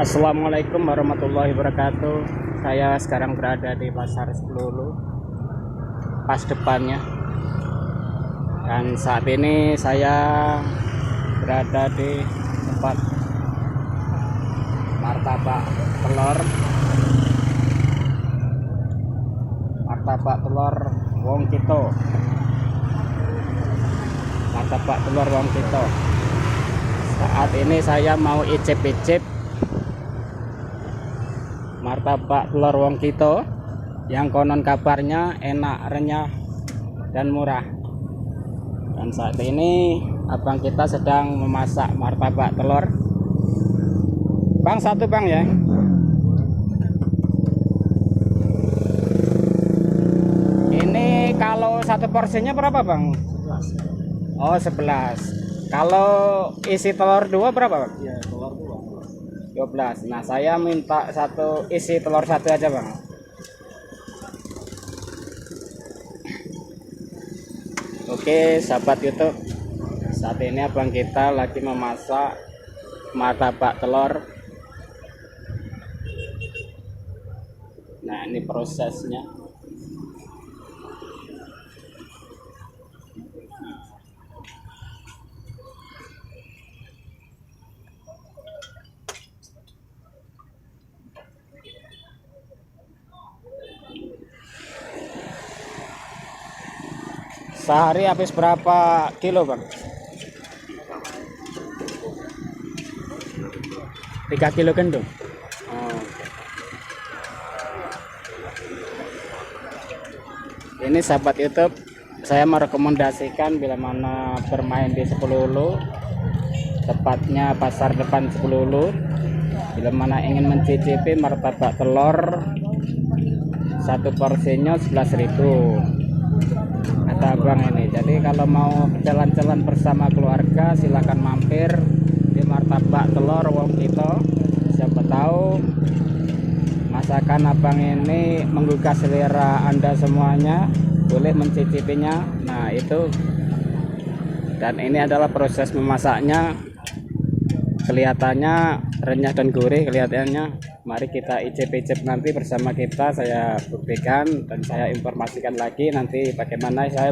Assalamualaikum warahmatullahi wabarakatuh. Saya sekarang berada di Pasar Sepuluh, pas depannya. Dan saat ini saya berada di tempat martabak telur. Martabak telur Wong Kito. Martabak telur Wong Kito. Saat ini saya mau icip-icip martabak telur Wong Kito yang konon kabarnya enak, renyah, dan murah. Dan saat ini abang kita sedang memasak martabak telur. Bang, satu bang ya. Ini kalau satu porsinya berapa bang? 11. Oh 11. Kalau isi telur dua berapa bang? Ya, telur 12. Nah, saya minta satu isi telur satu aja bang. Oke sahabat YouTube, saat ini abang kita lagi memasak martabak telur. Nah, ini prosesnya. Sehari habis berapa kilo bang? 3 kilo gendung. Ini sahabat YouTube, saya merekomendasikan bila mana bermain di Sepuluh, tepatnya pasar depan Sepuluh, bila mana ingin mencicipi martabak telur satu porsinya 11.000 kata abang ini. Jadi kalau mau jalan-jalan bersama keluarga silahkan mampir di martabak telur Wong Kito. Siapa tahu masakan abang ini menggugah selera Anda semuanya, boleh mencicipinya. Nah itu, dan ini adalah proses memasaknya, kelihatannya renyah dan gurih kelihatannya. Mari kita icip-icip nanti bersama kita, saya buktikan dan saya informasikan lagi nanti bagaimana saya